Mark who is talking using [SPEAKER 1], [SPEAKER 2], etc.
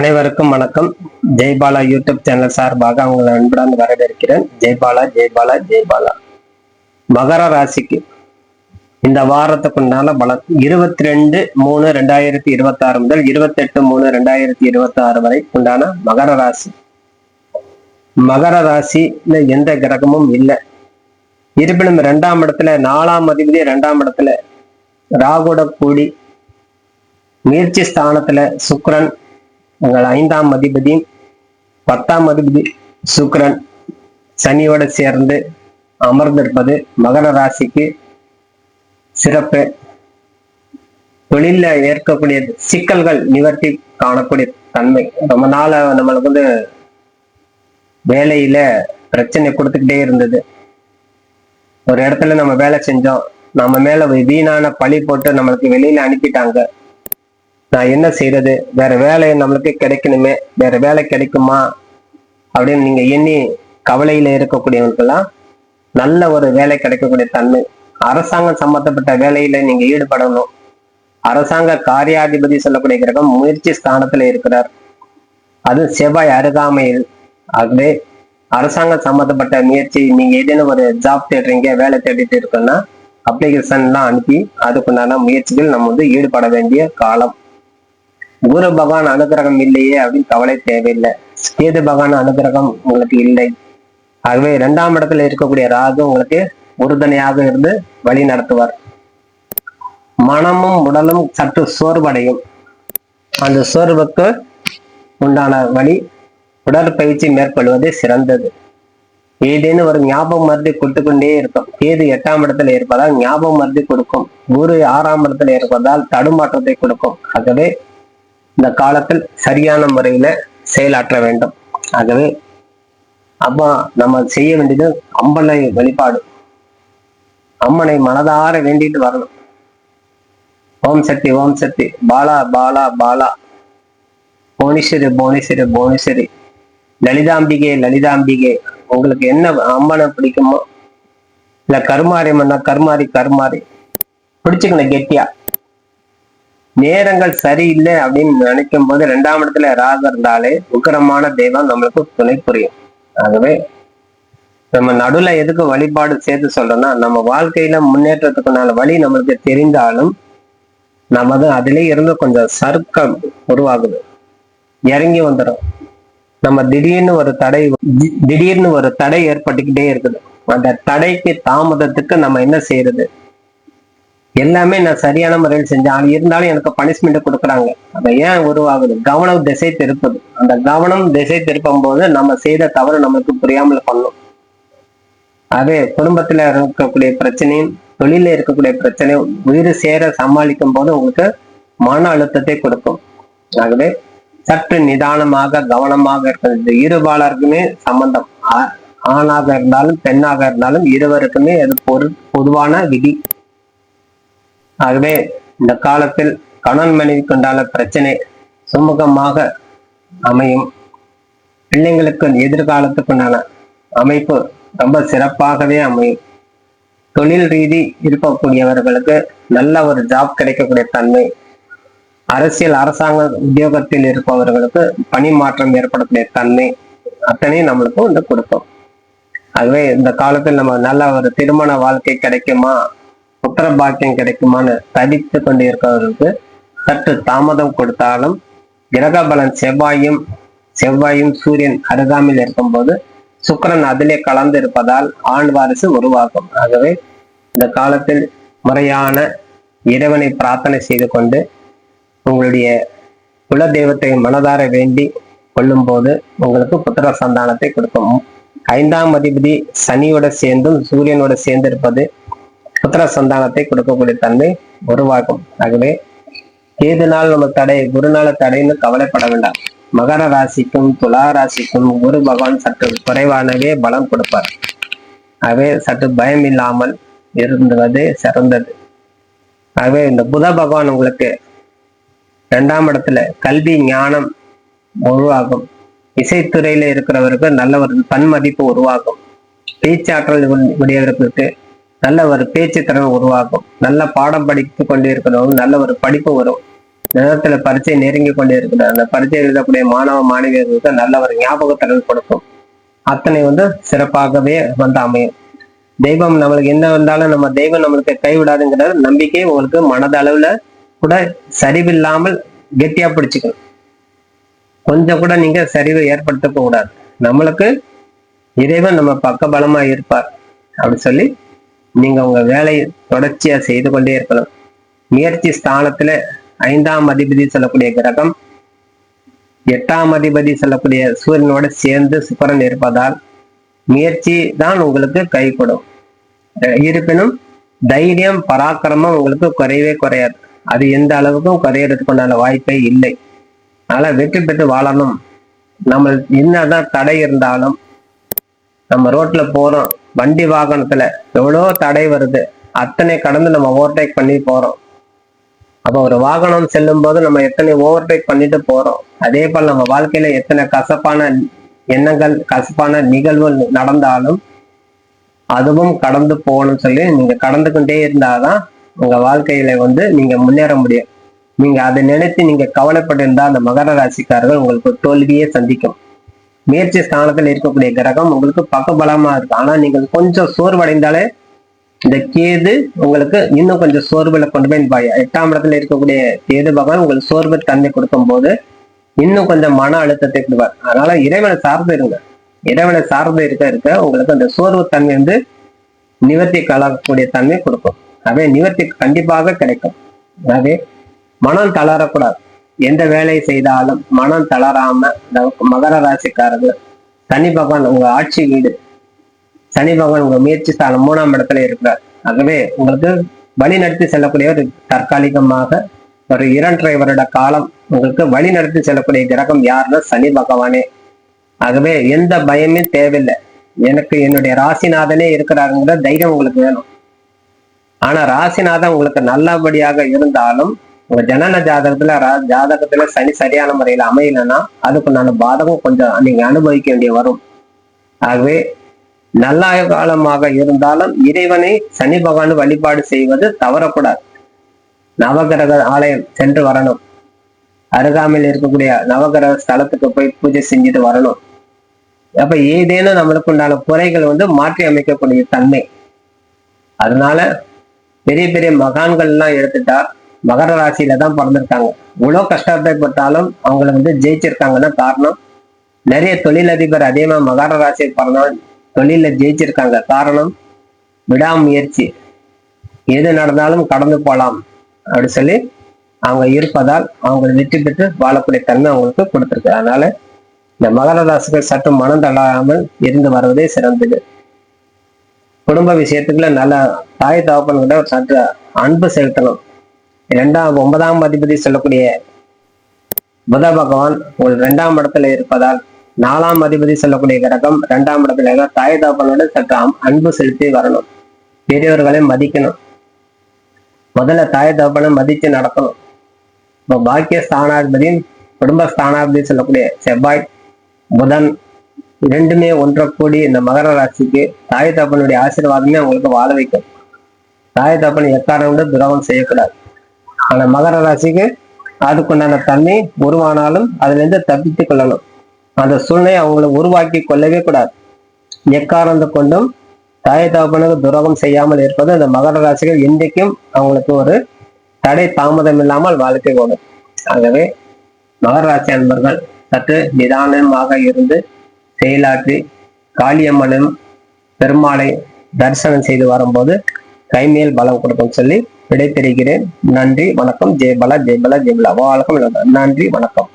[SPEAKER 1] அனைவருக்கும் வணக்கம். Jaibala YouTube channel சார்பாக உங்களை அன்புடன் வரவேற்கிறேன். ஜெய்பாலா ஜெய்பாலா ஜெய்பாலா. மகர ராசிக்கு இந்த வாரத்துக்குண்டான பலம் 22/3/2026 முதல் 28/3/2026 வரை உண்டான மகர ராசி. மகர ராசியில எந்த கிரகமும் இல்லை. இருப்பினும் 2ஆம் இடத்துல 4ஆம் அதிபதி 2ஆம் இடத்துல ராகுட கூடி, முயற்சி ஸ்தானத்துல சுக்கிரன் உங்கள் 5ஆம் அதிபதி 10ஆம் அதிபதி சுக்கிரன் சனியோட சேர்ந்து அமர்ந்திருப்பது மகர ராசிக்கு சிறப்பு. தொழில ஏற்கக்கூடிய சிக்கல்கள் நிவர்த்தி காணக்கூடிய தன்மை. ரொம்ப நாள நம்மளுக்கு வேலையில பிரச்சனை கொடுத்துக்கிட்டே இருந்தது. ஒரு இடத்துல நம்ம வேலை செஞ்சோம், நம்ம மேல வீணான பழி போட்டு நம்மளுக்கு வெளியில அனுப்பிட்டாங்க. நான் என்ன செய்யறது, வேற வேலை நம்மளுக்கு கிடைக்கணுமே, வேற வேலை கிடைக்குமா அப்படின்னு நீங்க எண்ணி கவலையில இருக்கக்கூடியவங்களுக்கெல்லாம் நல்ல ஒரு வேலை கிடைக்கக்கூடிய தன்மை. அரசாங்கம் சம்பந்தப்பட்ட வேலையில நீங்க ஈடுபடணும். அரசாங்க காரியாதிபதி சொல்லக்கூடிய கிரகம் முயற்சி ஸ்தானத்துல இருக்கிறார், அது செவ்வாய் அருகாமையில். ஆகவே அரசாங்கம் சம்பந்தப்பட்ட முயற்சி, நீங்க ஏதேனும் ஒரு ஜாப் தேடுறீங்க, வேலை தேடிட்டு இருக்குன்னா அப்ளிகேஷன் எல்லாம் அனுப்பி அதுக்குண்டான முயற்சிகள் நம்ம ஈடுபட வேண்டிய காலம். குரு பகவான் அனுகிரகம் இல்லையே அப்படின்னு கவலை தேவையில்லை. கேது பகவான் அனுகிரகம் உங்களுக்கு இல்லை. ஆகவே 2ஆம் இடத்துல இருக்கக்கூடிய ராகு உங்களுக்கு உறுதுணையாக இருந்து வழி நடத்துவார். மனமும் உடலும் சற்று சோர்வடையும். அந்த சோர்வுக்கு உண்டான வழி உடற்பயிற்சி மேற்கொள்வது சிறந்தது. ஏதேனும் ஒரு ஞாபகம் மருந்தி கொடுத்து கொண்டே இருக்கும். கேது 8ஆம் இடத்துல இருப்பதால் ஞாபகம் மருந்தி கொடுக்கும். குரு 6ஆம் இடத்துல இருப்பதால் தடுமாற்றத்தை கொடுக்கும். ஆகவே இந்த காலத்தில் சரியான முறையில செயலாற்ற வேண்டும். ஆகவே அப்போ நம்ம செய்ய வேண்டியது அம்மனை வழிபாடு. அம்மனை மனதார வேண்டிட்டு வரணும். ஓம் சக்தி ஓம் சக்தி, பாலா பாலா பாலா, புவனேஸ்வரி புவனேஸ்வரி புவனேஸ்வரி, லலிதாம்பிகை லலிதாம்பிகை. உங்களுக்கு என்ன அம்மனை பிடிக்குமோ, இல்ல கருமாரி அம்மன்னா கருமாரி கருமாரி பிடிச்சுக்கணும் கெட்டியா. நேரங்கள் சரியில்லை அப்படின்னு நினைக்கும் போது 2ஆம் இடத்துல ராகு இருந்தாலே உக்கிரமான தெய்வம் நம்மளுக்கு துணை புரியும். ஆகவே நம்ம நடுவுல எதுக்கு வழிபாடு சேர்த்து சொல்றோம்னா, நம்ம வாழ்க்கையில முன்னேற்றத்துக்குனால வழி நம்மளுக்கு தெரிந்தாலும் நமது அதிலே இருந்து கொஞ்சம் சறுக்கம் உருவாகுது, இறங்கி வந்துடும். நம்ம திடீர்னு ஒரு தடை ஏற்பட்டுக்கிட்டே இருக்குது. அந்த தடைக்கு தாமதத்துக்கு நம்ம என்ன செய்யறது, எல்லாமே நான் சரியான முறையில் செஞ்சேன், இருந்தாலும் எனக்கு பனிஷ்மெண்ட் கொடுக்குறாங்க. அதை ஏன் உருவாகுது, கவனம் திசை திருப்புது. அந்த கவனம் திசை திருப்பும் போது நம்ம செய்த தவறு நம்மளுக்கு புரியாமல் பண்ணும். அதே குடும்பத்துல இருக்கக்கூடிய பிரச்சனையும் தொழில இருக்கக்கூடிய பிரச்சனையும் உயிர் சேர சமாளிக்கும் போது உங்களுக்கு மன அழுத்தத்தை கொடுக்கும். ஆகவே சற்று நிதானமாக கவனமாக இருக்கிறது. இருபாலருக்குமே சம்பந்தம், ஆணாக இருந்தாலும் பெண்ணாக இருந்தாலும் இருவருக்குமே அது பொதுவான விதி. ஆகவே இந்த காலத்தில் கணவன் மனைவிக்கு உண்டான பிரச்சனை சுமூகமாக அமையும். பிள்ளைங்களுக்கு எதிர்காலத்துக்கு உண்டான அமைப்பு ரொம்ப சிறப்பாகவே அமையும். தொழில் ரீதி இருக்கக்கூடியவர்களுக்கு நல்ல ஒரு ஜாப் கிடைக்கக்கூடிய தன்மை. அரசியல் அரசாங்க உத்தியோகத்தில் இருப்பவர்களுக்கு பணி மாற்றம் ஏற்படக்கூடிய தன்மை அத்தனையும் நம்மளுக்கும் கொடுக்கும். ஆகவே இந்த காலத்தில் நம்ம நல்ல ஒரு திருமண வாழ்க்கை கிடைக்குமா, புத்திர பாக்கியம் கிடைக்குமான்னு தடித்து கொண்டு இருக்கிறவர்களுக்கு சற்று தாமதம் கொடுத்தாலும் கிரக பலன் செவ்வாயும் சூரியன் அருகாமையில் இருக்கும் போது சுக்கிரன் அதிலே கலந்து இருப்பதால் ஆண் வாரிசு உருவாகும். ஆகவே இந்த காலத்தில் முறையான இறைவனை பிரார்த்தனை செய்து கொண்டு உங்களுடைய குல தெய்வத்தை மனதார வேண்டி கொள்ளும் போது உங்களுக்கு புத்திர சந்தானத்தை கொடுக்கும். 5ஆம் அதிபதி சனியோட சேர்ந்தும் சூரியனோட சேர்ந்து இருப்பது புத்திர சந்தானத்தை கொடுக்கக்கூடிய தன்மை உருவாகும். ஆகவே கேதுனால் நம்ம தடை, குருநாள தடைன்னு கவலைப்பட வேண்டாம். மகர ராசிக்கும் துலா ராசிக்கும் குரு பகவான் சற்று குறைவானவே பலம் கொடுப்பார். ஆகவே சற்று பயம் இல்லாமல் இருந்துவது சிறந்தது. ஆகவே இந்த புத பகவான் உங்களுக்கு 2ஆம் இடத்துல கல்வி ஞானம் உருவாகும். இசைத்துறையில இருக்கிறவருக்கு நல்ல ஒரு தன்மதிப்பு உருவாகும். பேச்சாற்றல் உடையவர்களுக்கு நல்ல ஒரு பேச்சு திறன் உருவாகும். நல்ல பாடம் படித்து கொண்டு இருக்கிறவங்க நல்ல ஒரு படிப்பு வரும். நேரத்துல பரீட்சை நெருங்கி கொண்டே இருக்கிற அந்த பரீட்சை எழுதக்கூடிய மாணவ மாணவியர்களுக்கு நல்ல ஒரு ஞாபகத்திறன் கொடுக்கும். அத்தனை சிறப்பாகவே அமையும். தெய்வம் நம்மளுக்கு என்ன வந்தாலும் நம்ம தெய்வம் நம்மளுக்கு கைவிடாதுங்கிற நம்பிக்கை உங்களுக்கு மனதளவுல கூட சரிவில்லாமல் கெட்டியா பிடிச்சுக்கணும். கொஞ்சம் கூட நீங்க சரிவை ஏற்படுத்த கூடாது. நம்மளுக்கு இறைவன் நம்ம பக்க பலமா இருப்பார் அப்படி சொல்லி நீங்க உங்க வேலையை தொடர்ச்சியா செய்து கொண்டே இருக்கணும். முயற்சி ஸ்தானத்துல 5ஆம் அதிபதி சொல்லக்கூடிய கிரகம் 8ஆம் அதிபதி சொல்லக்கூடிய சூரியனோட சேர்ந்து சுக்கிரன் இருப்பதால் முயற்சி தான் உங்களுக்கு கை கொடும். இருப்பினும் தைரியம் பராக்கிரமம் உங்களுக்கு குறையவே குறையாது. அது எந்த அளவுக்கும் குறையறதுக்குண்டான வாய்ப்பே இல்லை. அதனால வெற்றி பெற்று வாழணும். நம்ம என்னதான் தடை இருந்தாலும் நம்ம ரோட்ல போறோம், வண்டி வாகனத்துல எவ்வளோ தடை வருது, அத்தனை கடந்து நம்ம ஓவர்டேக் பண்ணி போறோம். அப்போ ஒரு வாகனம் செல்லும் போது நம்ம எத்தனை ஓவர்டேக் பண்ணிட்டு போறோம். அதே போல நம்ம வாழ்க்கையில எத்தனை கசப்பான எண்ணங்கள் கசப்பான நிகழ்வு நடந்தாலும் அதுவும் கடந்து போகணும்னு சொல்லி நீங்க கடந்து கொண்டே இருந்தாதான் உங்க வாழ்க்கையில நீங்க முன்னேற முடியும். நீங்க அதை நினைத்து நீங்க கவலைப்பட்டு இருந்தா அந்த மகர ராசிக்காரர்கள் உங்களுக்கு தோல்வியே சந்திக்கும். முயற்சி ஸ்தானத்தில் இருக்கக்கூடிய கிரகம் உங்களுக்கு பக்கபலமா இருக்கு. ஆனா நீங்கள் கொஞ்சம் சோர்வடைந்தாலே இந்த கேது உங்களுக்கு இன்னும் கொஞ்சம் சோர்வுல கொண்டு போய் 8ஆம் இடத்துல இருக்கக்கூடிய கேது பகவான் உங்களுக்கு சோர்வு தன்மை கொடுக்கும் போது இன்னும் கொஞ்சம் மன அழுத்தத்தை கொடுப்பார். அதனால இறைவனை சார்ந்து இருங்க. இறைவனை சார்ந்து இருக்க உங்களுக்கு அந்த சோர்வு தன்மை நிவர்த்தி கலக்கக்கூடிய தன்மை கொடுக்கும். அதே நிவர்த்தி கண்டிப்பாக கிடைக்கும். அதே மனம் தளரக்கூடாது. எந்த வேலையை செய்தாலும் மனம் தளராம மகர ராசிக்காரர்கள் சனி பகவான் உங்க ஆட்சி வீடு, சனி பகவான் உங்க முயற்சி ஸ்தானம் 3ஆம் இடத்துல இருக்கிறார். ஆகவே உங்களுக்கு வழி நடத்தி செல்லக்கூடிய ஒரு தற்காலிகமாக ஒரு 2.5 வருட காலம் உங்களுக்கு வழி நடத்தி செல்லக்கூடிய கிரகம் யாருன்னா சனி பகவானே. ஆகவே எந்த பயமே தேவையில்லை. எனக்கு என்னுடைய ராசிநாதனே இருக்கிறாருங்கிற தைரியம் உங்களுக்கு வேணும். ஆனா ராசிநாதன் உங்களுக்கு நல்லபடியாக இருந்தாலும் உங்க ஜனன ஜாதகத்துல சனி சரியான முறையில அமையலன்னா அதுக்குண்டான பாதகம் கொஞ்சம் நீங்க அனுபவிக்க வேண்டிய வரும். ஆகவே நல்ல காலமாக இருந்தாலும் இறைவனை சனி பகவான் வழிபாடு செய்வது தவறக்கூடாது. நவகிரக ஆலயம் சென்று வரணும். அருகாமையில் இருக்கக்கூடிய நவகிரக ஸ்தலத்துக்கு போய் பூஜை செஞ்சுட்டு வரணும். அப்ப ஏதேனும் நம்மளுக்கு உண்டான குறைகள் மாற்றி அமைக்கக்கூடிய தன்மை. அதனால பெரிய பெரிய மகான்கள் எல்லாம் எடுத்துட்டா மகர ராசியில தான் பிறந்திருக்காங்க. இவ்வளவு கஷ்டத்தை பட்டாலும் அவங்களை ஜெயிச்சிருக்காங்கன்னா காரணம் நிறைய தொழிலதிபர் அதிகமா மகர ராசியை பிறந்தவன் தொழில ஜெயிச்சிருக்காங்க. காரணம் விடாமுயற்சி. எது நடந்தாலும் கடந்து போலாம் அப்படி சொல்லி அவங்க இருப்பதால் அவங்க வெற்றி பெற்று வாழக்கூடிய தன்மை அவங்களுக்கு கொடுத்திருக்கு. அதனால இந்த மகர ராசிகள் சற்று மனம் தள்ளாமல் இருந்து வருவதே சிறந்தது. குடும்ப விஷயத்துக்குள்ள நல்ல தாய் தகப்பன்கிட்ட ஒரு சற்று அன்பு செலுத்தணும். 9ஆம் அதிபதி சொல்லக்கூடிய புத பகவான் உங்கள் 2ஆம் இடத்துல இருப்பதால் 4ஆம் அதிபதி சொல்லக்கூடிய கிரகம் 2ஆம் இடத்துல தாய் தகப்பனோட சற்று அன்பு செலுத்தி வரணும். பெரியவர்களை மதிக்கணும். முதல்ல தாய் தகப்பனை மதித்து நடக்கணும். இப்போ பாக்கிய ஸ்தானாதிபதியும் குடும்ப ஸ்தானாதிபதி சொல்லக்கூடிய செவ்வாய் புதன் இரண்டுமே ஒன்றை கூடி இந்த மகர ராசிக்கு தாய் தகப்பனுடைய ஆசீர்வாதமே அவங்களுக்கு வாழ வைக்கும். தாய் தகப்பன் எக்காரணம் துரோகம் செய்யக்கூடாது. ஆனா மகர ராசிக்கு அதுக்குண்டான தன்மை உருவானாலும் அதுல இருந்து தப்பித்துக் கொள்ளணும். அந்த சூழ்நிலை அவங்களை உருவாக்கி கொள்ளவே கூடாது. எக்காரணத்தை கொண்டும் தாய் தகப்பனுக்கு துரோகம் செய்யாமல் இருப்பது அந்த மகர ராசிகள் என்றைக்கும் அவங்களுக்கு ஒரு தடை தாமதம் இல்லாமல் வாழ்க்கை ஓடும். ஆகவே மகர ராசி அன்பர்கள் சற்று நிதானமாக இருந்து செயலாற்றி காளியம்மனும் பெருமாளை தரிசனம் செய்து வரும்போது கைமேல் பலம் கொடுக்கும் சொல்லி விடைபெறுகிறேன். நன்றி வணக்கம். ஜெயபலா ஜெயபலா ஜெயபலா. வாழ்க்கை. நன்றி வணக்கம்.